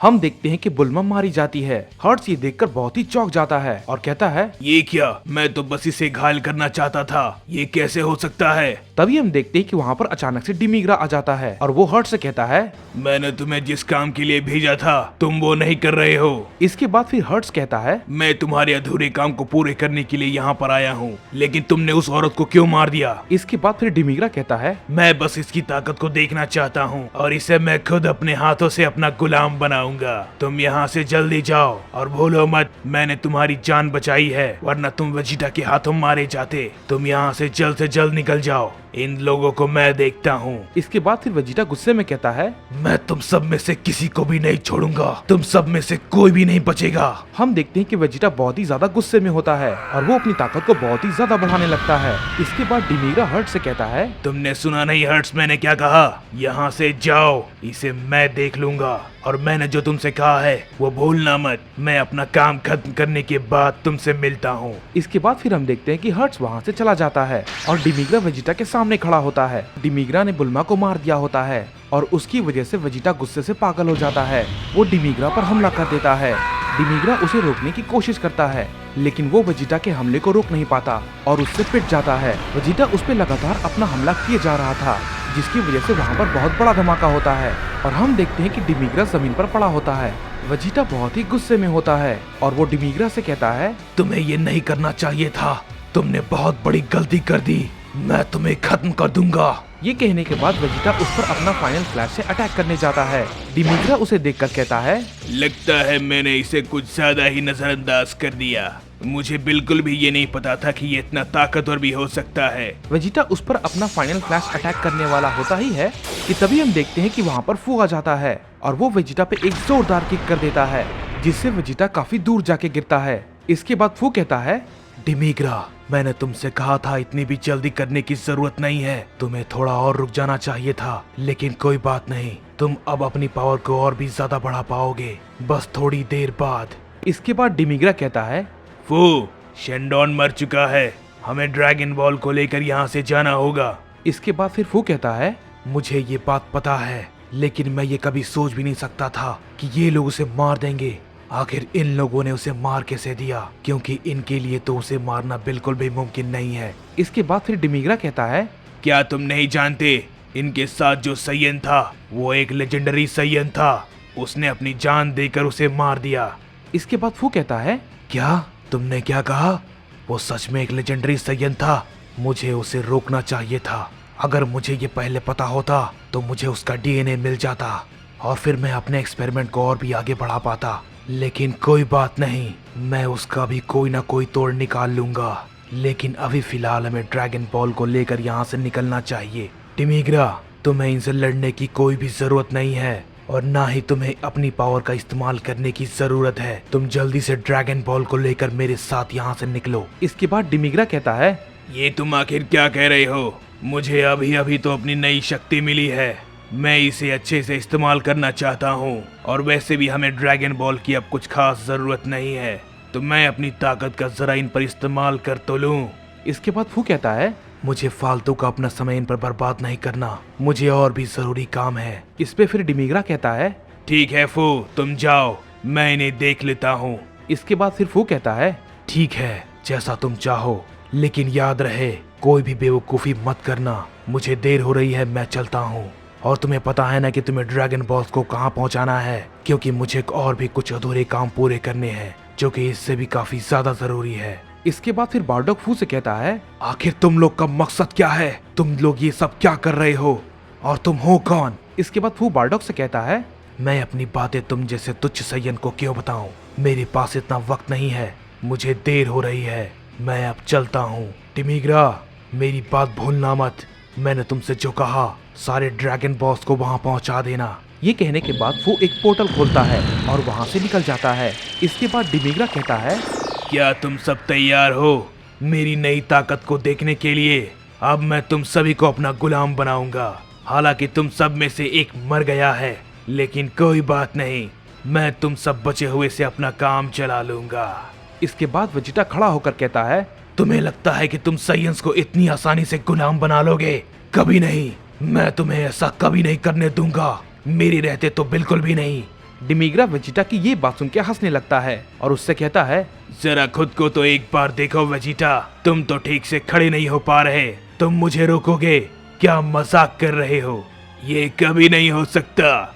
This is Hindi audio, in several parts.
हम देखते हैं कि बुल्मा मारी जाती है। हर्ट्स ये देखकर बहुत ही चौंक जाता है और कहता है, ये क्या, मैं तो बस इसे घायल करना चाहता था, ये कैसे हो सकता है। तभी हम देखते हैं कि वहाँ पर अचानक से डिमिग्रा आ जाता है और वो हर्ट से कहता है, मैंने तुम्हें जिस काम के लिए भेजा था तुम वो नहीं कर रहे हो। इसके बाद फिर हर्ट्स कहता है, मैं तुम्हारे अधूरे काम को पूरे करने के लिए यहाँ पर आया हूँ, लेकिन तुमने उस औरत को क्यों मार दिया। इसके बाद फिर डिमिग्रा कहता है, मैं बस इसकी ताकत को देखना चाहता हूँ और इसे मैं खुद अपने हाथों से अपना गुलाम बनाऊंगा। तुम यहाँ से जल्दी जाओ और भूलो मत मैंने तुम्हारी जान बचाई है, वरना तुम वेजिटा के हाथों मारे जाते। तुम यहाँ से जल्द निकल जाओ, इन लोगों को मैं देखता हूँ। इसके बाद फिर वेजिटा गुस्से में कहता है, मैं तुम सब में से किसी को भी नहीं छोड़ूंगा, तुम सब में से कोई भी नहीं बचेगा। हम देखते हैं कि वेजिटा बहुत ही ज्यादा गुस्से में होता है और वो अपनी ताकत को बहुत ही ज्यादा बढ़ाने लगता है। इसके बाद डिमिग्रा हर्ट से कहता है, तुमने सुना नहीं हर्ट्स, मैंने क्या कहा, यहाँ से जाओ, इसे मैं देख लूंगा। और मैंने जो तुमसे कहा है वो भूलना मत। मैं अपना काम खत्म करने के बाद तुमसे मिलता हूँ। इसके बाद फिर हम देखते हैं कि हर्ट्स वहाँ से चला जाता है और डिमिग्रा वेजिटा के सामने खड़ा होता है। डिमिग्रा ने बुल्मा को मार दिया होता है और उसकी वजह से वेजिटा गुस्से से पागल हो जाता है। वो डिमिग्रा पर हमला कर देता है। डिमिग्रा उसे रोकने की कोशिश करता है, लेकिन वो वेजिटा के हमले को रोक नहीं पाता और उससे पिट जाता है। वेजिटा उस पर लगातार अपना हमला किए जा रहा था, जिसकी वजह से वहाँ पर बहुत बड़ा धमाका होता है और हम देखते हैं कि डिमिग्रा जमीन पर पड़ा होता है। वेजिटा बहुत ही गुस्से में होता है और वो डिमिग्रा से कहता है, तुम्हें ये नहीं करना चाहिए था, तुमने बहुत बड़ी गलती कर दी, मैं तुम्हें खत्म कर दूंगा। ये कहने के बाद वेजिटा उस पर अपना फाइनल फ्लैश से अटैक करने जाता है। डिमिग्रा उसे देखकर कहता है, लगता है मैंने इसे कुछ ज्यादा ही नजरअंदाज कर दिया, मुझे बिल्कुल भी ये नहीं पता था कि ये इतना ताकतवर भी हो सकता है। वेजिटा उस पर अपना फाइनल फ्लैश अटैक करने वाला होता ही है कि तभी हम देखते हैं कि वहाँ पर फू आ जाता है और वो वेजिटा पे एक जोरदार किक कर देता है, जिससे वेजिटा काफी दूर जाके गिरता है। इसके बाद फू कहता है, डिमिग्रा, मैंने तुमसे कहा था इतनी भी जल्दी करने की जरूरत नहीं है, तुम्हें थोड़ा और रुक जाना चाहिए था, लेकिन कोई बात नहीं, तुम अब अपनी पावर को और भी ज्यादा बढ़ा पाओगे, बस थोड़ी देर बाद। इसके बाद डिमिग्रा कहता है, फू, शेंडॉन मर चुका है, हमें ड्रैगन बॉल को लेकर यहाँ से जाना होगा। इसके बाद फिर फू कहता है, मुझे ये बात पता है, लेकिन मैं ये कभी सोच भी नहीं सकता था कि ये लोग उसे मार देंगे। आखिर इन लोगों ने उसे मार कैसे दिया, क्योंकि इनके लिए तो उसे मारना बिल्कुल भी मुमकिन नहीं है। इसके बाद फिर डिमिग्रा कहता है, क्या तुम नहीं जानते, इनके साथ जो सैयन था वो एक लेजेंडरी सैयन था, उसने अपनी जान देकर उसे मार दिया। इसके बाद फू कहता है, क्या तुमने क्या कहा, वो सच में एक लेजेंडरी सैयन था, मुझे उसे रोकना चाहिए था, अगर मुझे ये पहले पता होता तो मुझे उसका डीएनए मिल जाता और फिर मैं अपने एक्सपेरिमेंट को और भी आगे बढ़ा पाता, लेकिन कोई बात नहीं, मैं उसका भी कोई ना कोई तोड़ निकाल लूंगा, लेकिन अभी फिलहाल हमें ड्रैगन बॉल को लेकर यहाँ से निकलना चाहिए। डिमिग्रा, तुम्हें इनसे लड़ने की कोई भी जरूरत नहीं है और ना ही तुम्हें अपनी पावर का इस्तेमाल करने की जरूरत है, तुम जल्दी से ड्रैगन बॉल को लेकर मेरे साथ यहाँ से निकलो। इसके बाद डिमिग्रा कहता है, ये तुम आखिर क्या कह रहे हो, मुझे अभी अभी तो अपनी नई शक्ति मिली है, मैं इसे अच्छे से इस्तेमाल करना चाहता हूँ और वैसे भी हमें ड्रैगन बॉल की अब कुछ खास जरूरत नहीं है, तो मैं अपनी ताकत का जरा इन पर इस्तेमाल कर तो लूं। इसके बाद फू कहता है, मुझे फालतू का अपना समय इन पर बर्बाद नहीं करना, मुझे और भी जरूरी काम है। इस पे फिर डिमिग्रा कहता है, ठीक है फू, तुम जाओ, मैं इन्हें देख लेता हूँ। इसके बाद फिर फू कहता है, ठीक है, जैसा तुम चाहो, लेकिन याद रहे कोई भी बेवकूफी मत करना, मुझे देर हो रही है, मैं चलता हूँ। और तुम्हें पता है ना कि तुम्हें ड्रैगन बॉल्स को कहाँ पहुँचाना है, क्योंकि मुझे और भी कुछ अधूरे काम पूरे करने हैं, जो कि इससे भी काफी ज्यादा जरूरी है। इसके बाद फिर बार्डोक फू से कहता है, आखिर तुम लोग का मकसद क्या है, तुम लोग ये सब क्या कर रहे हो और तुम हो कौन। इसके बाद फू बार्डोक से कहता है, मैं अपनी बातें तुम जैसे तुच्छ सैयन को क्यों बताऊं, मेरे पास इतना वक्त नहीं है, मुझे देर हो रही है, मैं अब चलता हूँ। डिमिग्रा, मेरी बात भूलना मत, मैंने तुमसे जो कहा सारे ड्रैगन बॉल्स को वहाँ पहुँचा देना। ये कहने के बाद वो एक पोर्टल खोलता है और वहाँ से निकल जाता है। इसके बाद डिमिग्रा कहता है, क्या तुम सब तैयार हो मेरी नई ताकत को देखने के लिए, अब मैं तुम सभी को अपना गुलाम बनाऊंगा। हालांकि तुम सब में से एक मर गया है, लेकिन कोई बात नहीं, मैं तुम सब बचे हुए से अपना काम चला लूंगा। इसके बाद वेजिटा खड़ा होकर कहता है, तुम्हें लगता है कि तुम साइंस को इतनी आसानी से गुलाम बना लोगे, कभी नहीं, मैं तुम्हें ऐसा कभी नहीं करने दूंगा, मेरे रहते तो बिल्कुल भी नहीं। डिमिग्रा वेजिटा की ये बात सुन के हंसने लगता है और उससे कहता है, जरा खुद को तो एक बार देखो वेजिटा, तुम तो ठीक से खड़े नहीं हो पा रहे, तुम मुझे रोकोगे? क्या मजाक कर रहे हो? ये कभी नहीं हो सकता।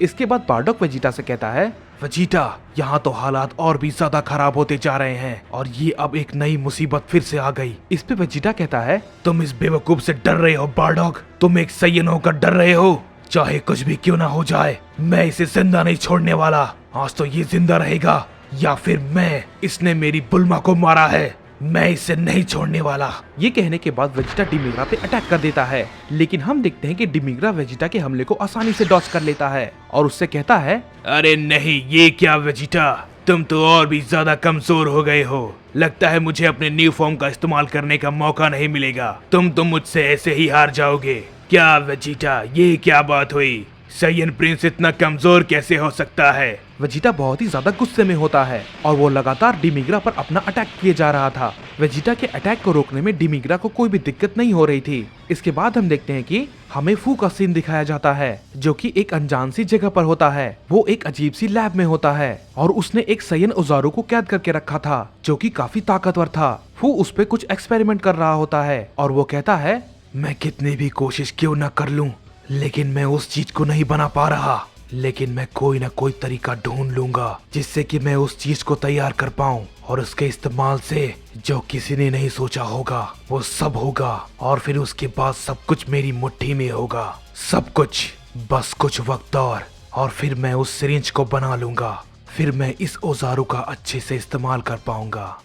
इसके बाद बार्डोक वेजिटा से कहता है, वेजिटा, यहाँ तो हालात और भी ज्यादा खराब होते जा रहे हैं और ये अब एक नई मुसीबत फिर से आ गई। इस पे वेजिटा कहता है, तुम इस बेवकूफ से डर रहे हो बार्डोक, तुम एक सैयन होकर डर रहे हो। चाहे कुछ भी क्यों ना हो जाए, मैं इसे जिंदा नहीं छोड़ने वाला। आज तो ये जिंदा रहेगा या फिर मैं। इसने मेरी बुल्मा को मारा है, मैं इसे नहीं छोड़ने वाला। ये कहने के बाद वेजिटा डिमिग्रा पे अटैक कर देता है, लेकिन हम देखते हैं कि डिमिग्रा वेजिटा के हमले को आसानी से डॉज कर लेता है और उससे कहता है, अरे नहीं, ये क्या वेजिटा, तुम तो और भी ज्यादा कमजोर हो गए हो। लगता है मुझे अपने न्यू फॉर्म का इस्तेमाल करने का मौका नहीं मिलेगा। तुम तो मुझसे ऐसे ही हार जाओगे। क्या वेजिटा, ये क्या बात हुई? सैयन प्रिंस इतना कमजोर कैसे हो सकता है? वेजिटा बहुत ही ज्यादा गुस्से में होता है और वो लगातार डिमिग्रा पर अपना अटैक किए जा रहा था। वेजिटा के अटैक को रोकने में डिमिग्रा को कोई भी दिक्कत नहीं हो रही थी। इसके बाद हम देखते हैं कि हमें फू का सीन दिखाया जाता है, जो कि एक अनजान सी जगह पर होता है। वो एक अजीब सी लैब में होता है और उसने एक सैयन औजारों को कैद करके रखा था, जो कि काफी ताकतवर था। फू उस पे कुछ एक्सपेरिमेंट कर रहा होता है और वो कहता है, मैं कितनी भी कोशिश क्यों न कर लूं, लेकिन मैं उस चीज को नहीं बना पा रहा। लेकिन मैं कोई ना कोई तरीका ढूंढ लूंगा जिससे कि मैं उस चीज को तैयार कर पाऊं और उसके इस्तेमाल से जो किसी ने नहीं सोचा होगा वो सब होगा और फिर उसके बाद सब कुछ मेरी मुट्ठी में होगा। सब कुछ, बस कुछ वक्त और फिर मैं उस सिरिंज को बना लूंगा। फिर मैं इस औजारों का अच्छे से इस्तेमाल कर पाऊंगा।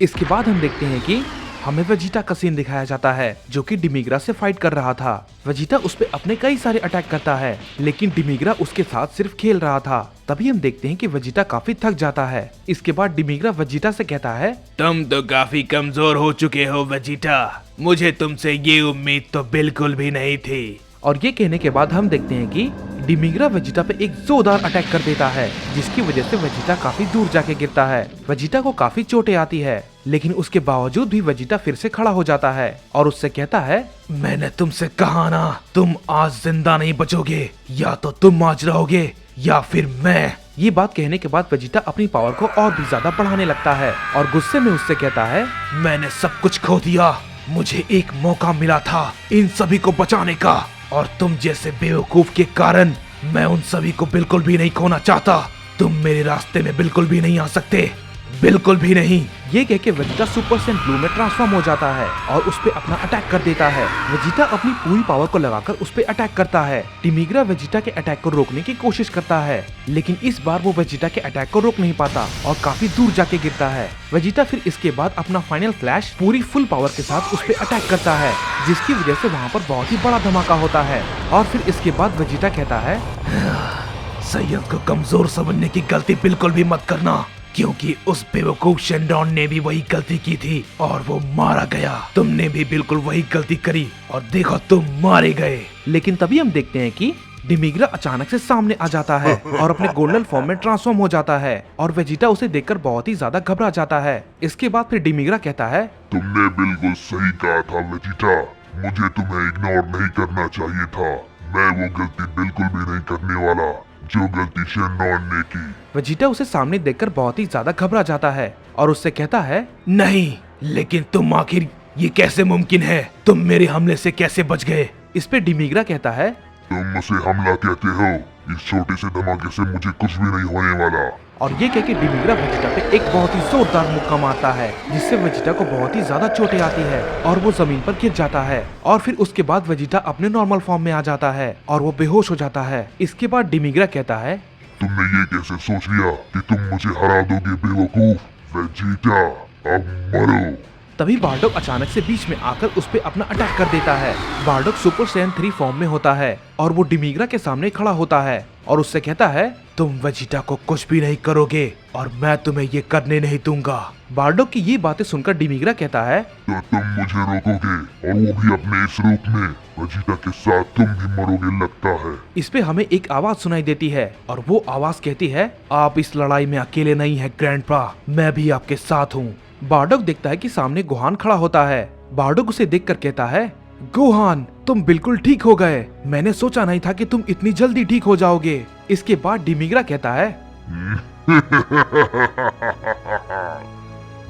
इसके बाद हम देखते हैं कि हमें वेजिटा का सीन दिखाया जाता है, जो कि डिमिग्रा से फाइट कर रहा था। वेजिटा उस पे अपने कई सारे अटैक करता है, लेकिन डिमिग्रा उसके साथ सिर्फ खेल रहा था। तभी हम देखते हैं कि वेजिटा काफी थक जाता है। इसके बाद डिमिग्रा वेजिटा से कहता है, तुम तो काफी कमजोर हो चुके हो वेजिटा, मुझे तुमसे ये उम्मीद तो बिल्कुल भी नहीं थी। और ये कहने के बाद हम देखते हैं कि डिमिग्रा वेजिटा पे एक जोरदार अटैक कर देता है, जिसकी वजह से वेजिटा काफी दूर जाके गिरता है। वेजिटा को काफी चोटें आती है, लेकिन उसके बावजूद भी वेजिटा फिर से खड़ा हो जाता है और उससे कहता है, मैंने तुमसे कहा ना, तुम आज जिंदा नहीं बचोगे। या तो तुम आज रहोगे या फिर मैं। ये बात कहने के बाद वेजिटा अपनी पावर को और भी ज्यादा बढ़ाने लगता है और गुस्से में उससे कहता है, मैंने सब कुछ खो दिया, मुझे एक मौका मिला था इन सभी को बचाने का और तुम जैसे बेवकूफ के कारण मैं उन सभी को बिल्कुल भी नहीं खोना चाहता। तुम मेरे रास्ते में बिल्कुल भी नहीं आ सकते, बिल्कुल भी नहीं। ये कह के वेजिटा सुपर सैयन ब्लू में ट्रांसफॉर्म हो जाता है और उस पे अपना अटैक कर देता है। वेजिटा अपनी पूरी पावर को लगाकर उस पे अटैक करता है। डिमिग्रा वेजिटा के अटैक को रोकने की कोशिश करता है, लेकिन इस बार वो वेजिटा के अटैक को रोक नहीं पाता और काफी दूर जाके गिरता है। वेजिटा फिर इसके बाद अपना फाइनल फ्लैश पूरी फुल पावर के साथ उस पे अटैक करता है, जिसकी वजह से वहाँ पर बहुत ही बड़ा धमाका होता है। और फिर इसके बाद वेजिटा कहता है, सैयद को कमजोर समझने की गलती बिल्कुल भी मत करना, क्योंकि उस बेवकूफ शेनडॉन ने भी वही गलती की थी और वो मारा गया। तुमने भी बिल्कुल वही गलती करी और देखो तुम मारे गए। लेकिन तभी हम देखते हैं कि डिमिग्रा अचानक से सामने आ जाता है और अपने गोल्डन फॉर्म में ट्रांसफॉर्म हो जाता है और वेजिटा उसे देखकर बहुत ही ज्यादा घबरा जाता है। इसके बाद फिर डिमिग्रा कहता है, तुमने बिल्कुल सही कहा था वेजिटा, मुझे तुम्हें इग्नोर नहीं करना चाहिए था। मैं वो गलती बिल्कुल भी नहीं करने वाला जो गलती शेनडॉन ने की। वेजिटा उसे सामने देखकर बहुत ही ज्यादा घबरा जाता है और उससे कहता है, नहीं, लेकिन तुम आखिर ये कैसे मुमकिन है? तुम मेरे हमले से कैसे बच गए? इस पे डिमिग्रा कहता है, तुम उसे हमला कहते हो, इस छोटे से धमाके से मुझे कुछ भी नहीं होने वाला। और ये कह के डिमिग्रा वेजिटा पे एक बहुत ही जोरदार मुक्का मारता है, जिससे वेजिटा को बहुत ही ज्यादा चोटें आती है और वो जमीन पर गिर जाता है। और फिर उसके बाद वेजिटा अपने नॉर्मल फॉर्म में आ जाता है और वो बेहोश हो जाता है। इसके बाद डिमिग्रा कहता है, तुमने ये कैसे सोच लिया कि तुम मुझे हरा दोगे बेवकूफ? वेजिटा, अब मरो। तभी बार्डोक अचानक से बीच में आकर उस पे अपना अटैक कर देता है। बार्डोक सुपर सैयन 3 फॉर्म में होता है और वो डिमिग्रा के सामने खड़ा होता है और उससे कहता है, तुम वेजिटा को कुछ भी नहीं करोगे और मैं तुम्हें ये करने नहीं दूंगा। बार्डोक की ये बातें सुनकर डिमिग्रा कहता है, तो तुम मुझे रोकोगे और वो भी अपने इस रूप में। वेजिटा के साथ तुम भी मरोगे लगता है। इस पे हमें एक आवाज सुनाई देती है और वो आवाज कहती है, आप इस लड़ाई में अकेले नहीं है ग्रैंडपा, मैं भी आपके साथ हूँ। बार्डोक देखता है कि सामने गोहान खड़ा होता है। बार्डोक उसे देखकर कहता है, गोहान, तुम बिल्कुल ठीक हो गए। मैंने सोचा नहीं था कि तुम इतनी जल्दी ठीक हो जाओगे। इसके बाद डिमिग्रा कहता है,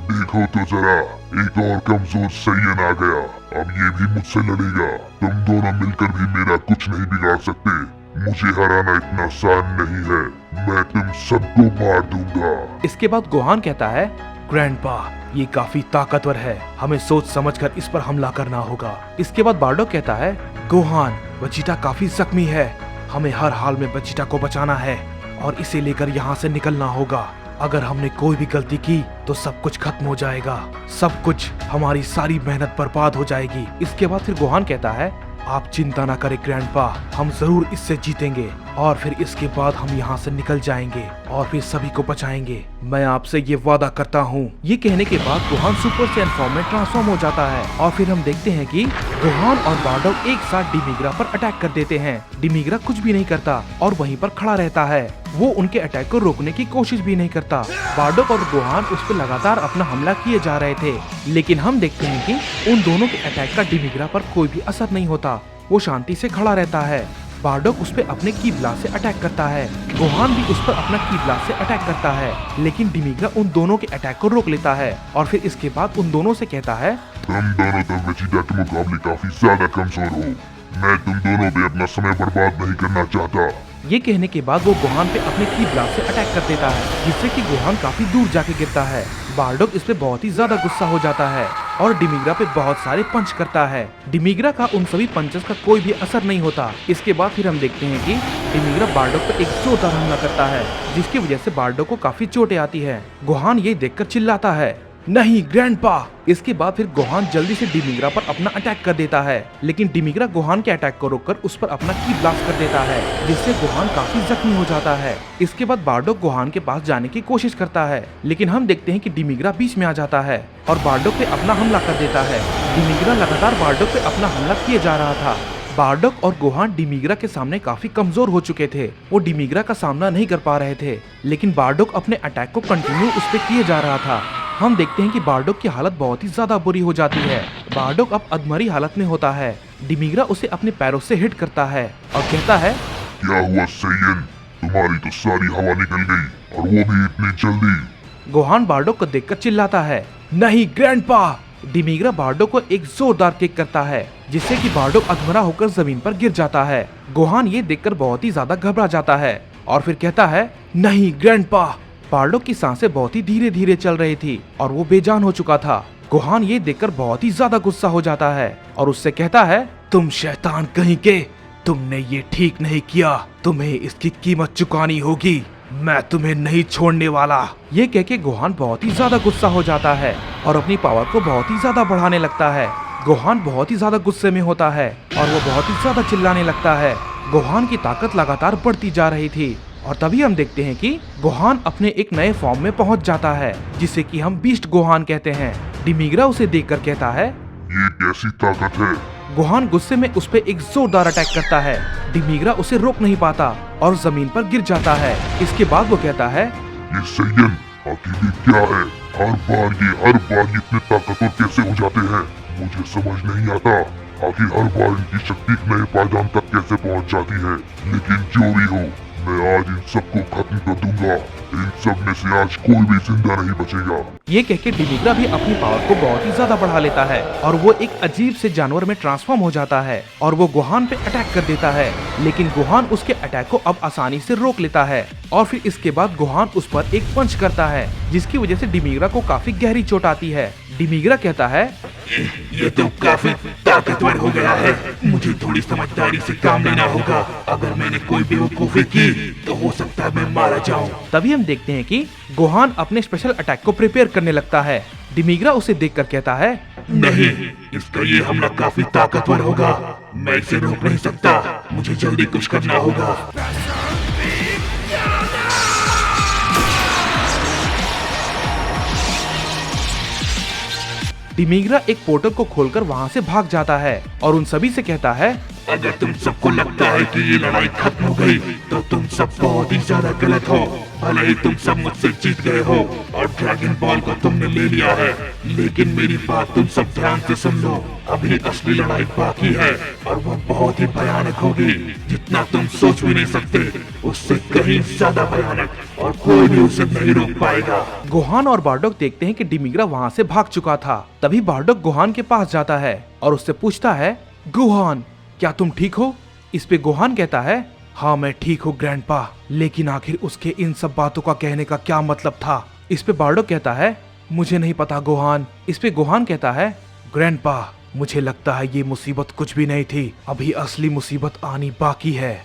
देखो तो जरा, एक और कमजोर सैयन आ गया। अब ये भी मुझसे लड़ेगा। तुम दोनों मिलकर भी मेरा कुछ नहीं बिगाड़ सकते। मुझे हराना इतना आसान नहीं है। मैं तुम सबको मार दूंगा। इसके बाद गोहान कहता है, ग्रैंडपा, ये काफी ताकतवर है, हमें सोच समझकर इस पर हमला करना होगा। इसके बाद बार्डोक कहता है, गोहान, वेजिटा काफी जख्मी है, हमें हर हाल में वेजिटा को बचाना है और इसे लेकर यहाँ से निकलना होगा। अगर हमने कोई भी गलती की तो सब कुछ खत्म हो जाएगा, सब कुछ, हमारी सारी मेहनत बर्बाद हो जाएगी। इसके बाद फिर गोहान कहता है, आप चिंता ना करें ग्रैंडपा, हम जरूर इससे जीतेंगे और फिर इसके बाद हम यहाँ से निकल जाएंगे और फिर सभी को बचाएंगे। मैं आपसे ये वादा करता हूँ। ये कहने के बाद गोहान सुपर सैयन फॉर्म में ट्रांसफॉर्म हो जाता है और फिर हम देखते हैं कि गोहान और बार्डोक एक साथ डिमिग्रा पर अटैक कर देते हैं। डिमिग्रा कुछ भी नहीं करता और वहीं पर खड़ा रहता है। वो उनके अटैक को रोकने की कोशिश भी नहीं करता। बार्डोक और गोहान उस पर लगातार अपना हमला किए जा रहे थे, लेकिन हम देखते हैं कि उन दोनों के अटैक का डिमिग्रा पर कोई भी असर नहीं होता। वो शांति से खड़ा रहता है। बार्डोक उस पर अपने की ब्लास्ट से अटैक करता है, गोहान भी उस पर अपना की ब्लास्ट से अटैक करता है, लेकिन डिमिग्रा उन दोनों के अटैक को रोक लेता है और फिर इसके बाद उन दोनों से कहता है, तुम दोनों तो वेजिटा के मुकाबले काफी ज्यादा कमजोर हो। मैं तुम दोनों पे अपना समय बर्बाद नहीं करना चाहता। ये कहने के बाद वो गोहान पे अपने की ब्लास्ट से अटैक कर देता है, जिससे कि गोहान काफी दूर जाके गिरता है। बार्डोक इस पे बहुत ही ज्यादा गुस्सा हो जाता है और डिमिग्रा पे बहुत सारे पंच करता है। डिमिग्रा का उन सभी पंचेस का कोई भी असर नहीं होता। इसके बाद फिर हम देखते हैं कि डिमिग्रा बार्डोक पे एक जोरदार हमला करता है, जिसकी वजह से बार्डोक को काफी चोटें आती है। गोहान ये देखकर चिल्लाता है, नहीं ग्रैंडपा। इसके बाद फिर गोहान जल्दी से डिमिग्रा पर अपना अटैक कर देता है, लेकिन डिमिग्रा गोहान के अटैक को रोककर उस पर अपना की ब्लास्ट कर देता है, जिससे गोहान काफी जख्मी हो जाता है। इसके बाद बार्डोक गोहान के पास जाने की कोशिश करता है, लेकिन हम देखते हैं कि डिमिग्रा बीच में आ जाता है और बार्डोक पे अपना हमला कर देता है। डिमिग्रा लगातार बार्डोक पे अपना हमला किए जा रहा था। बार्डोक और गोहान डिमिग्रा के सामने काफी कमजोर हो चुके थे। वो डिमिग्रा का सामना नहीं कर पा रहे थे, लेकिन बार्डोक अपने अटैक को कंटिन्यू उस पे किए जा रहा था। हम देखते हैं कि बार्डोक की हालत बहुत ही ज्यादा बुरी हो जाती है। बार्डोक अब अधमरी हालत में होता है। डिमिग्रा उसे अपने पैरों से हिट करता है और कहता है, क्या हुआ सैयन, तुम्हारी तो सारी हवा निकल गई और वो भी इतनी जल्दी। गोहान बार्डोक को देखकर चिल्लाता है, नहीं ग्रैंडपा। डिमिग्रा बार्डोक को एक जोरदार किक करता है, जिससे कि बार्डोक अधमरा होकर जमीन पर गिर जाता है। गोहान ये देखकर बहुत ही ज्यादा घबरा जाता है और फिर कहता है, नहीं ग्रैंडपा। बार्डोक की सांसें बहुत ही धीरे धीरे चल रही थी और वो बेजान हो चुका था। गोहान ये देखकर बहुत ही ज्यादा गुस्सा हो जाता है और उससे कहता है, तुम शैतान कहीं के, तुमने ये ठीक नहीं किया, तुम्हें इसकी कीमत चुकानी होगी, मैं तुम्हें नहीं छोड़ने वाला। ये कह के गोहान बहुत ही ज्यादा गुस्सा हो जाता है और अपनी पावर को बहुत ही ज्यादा बढ़ाने लगता है। गोहान बहुत ही ज्यादा गुस्से में होता है और वो बहुत ही ज्यादा चिल्लाने लगता है। गोहान की ताकत लगातार बढ़ती जा रही थी और तभी हम देखते हैं कि गोहान अपने एक नए फॉर्म में पहुंच जाता है, जिसे कि हम बीस्ट गोहान कहते हैं। डिमिग्रा उसे देखकर कहता है, ये कैसी ताकत है। गोहान गुस्से में उस पे एक जोरदार अटैक करता है। डिमिग्रा उसे रोक नहीं पाता और जमीन पर गिर जाता है। इसके बाद वो कहता है, ये सैयन आखिर ये क्या है। हर बार ये इतने ताकतवर कैसे हो जाते हैं, मुझे समझ नहीं आता। आखिर हर बार इनकी शक्ति एक नए पायदान तक कैसे पहुंच जाती है। लेकिन जो भी हो, मैं आज इन सबको खत्म कर दूंगा। इन सब में से आज कोई भी जिंदा नहीं बचेगा। ये कह के डिमिग्रा भी अपनी पावर को बहुत ही ज्यादा बढ़ा लेता है और वो एक अजीब से जानवर में ट्रांसफॉर्म हो जाता है और वो गोहान पे अटैक कर देता है, लेकिन गोहान उसके अटैक को अब आसानी से रोक लेता है और फिर इसके बाद गोहान उस पर एक पंच करता है, जिसकी वजह से डिमिग्रा को काफी गहरी चोट आती है। डिमिग्रा कहता है, ये तो काफी ताकतवर हो गया है, मुझे थोड़ी समझदारी से काम लेना होगा। अगर मैंने कोई बेवकूफी की तो हो सकता है मैं मारा जाऊं। तभी हम देखते हैं कि गोहान अपने स्पेशल अटैक को प्रिपेयर करने लगता है। डिमिग्रा उसे देखकर कहता है, नहीं, इसका ये हमला काफी ताकतवर होगा, मैं इसे रोक नहीं सकता, मुझे जल्दी कुछ करना होगा। डिमिग्रा एक पोर्टल को खोलकर वहां से भाग जाता है और उन सभी से कहता है, अगर तुम सबको लगता है कि ये लड़ाई खत्म हो गई तो तुम सब बहुत ही ज्यादा गलत हो। भले ही तुम सब मुझसे जीत गए हो और ड्रैगन बॉल को तुमने ले लिया है, लेकिन मेरी बात तुम सब ध्यान से सुन लो। अभी असली लड़ाई बाकी है और वो बहुत ही भयानक होगी। जितना तुम सोच भी नहीं सकते उससे कहीं ज्यादा भयानक, और कोई भी उसे नहीं रोक पाएगा। गोहान और बार्डोक देखते हैं कि डिमिग्रा वहाँ से भाग चुका था। तभी बार्डोक गोहान के पास जाता है और उससे पूछता है, गोहान क्या तुम ठीक हो? इस पे गोहान कहता है, हाँ मैं ठीक हूँ ग्रैंडपा, लेकिन आखिर उसके इन सब बातों का कहने का क्या मतलब था? इस पे बार्डोक कहता है, मुझे नहीं पता गोहान। इस पे गोहान कहता है, ग्रैंडपा मुझे लगता है ये मुसीबत कुछ भी नहीं थी, अभी असली मुसीबत आनी बाकी है।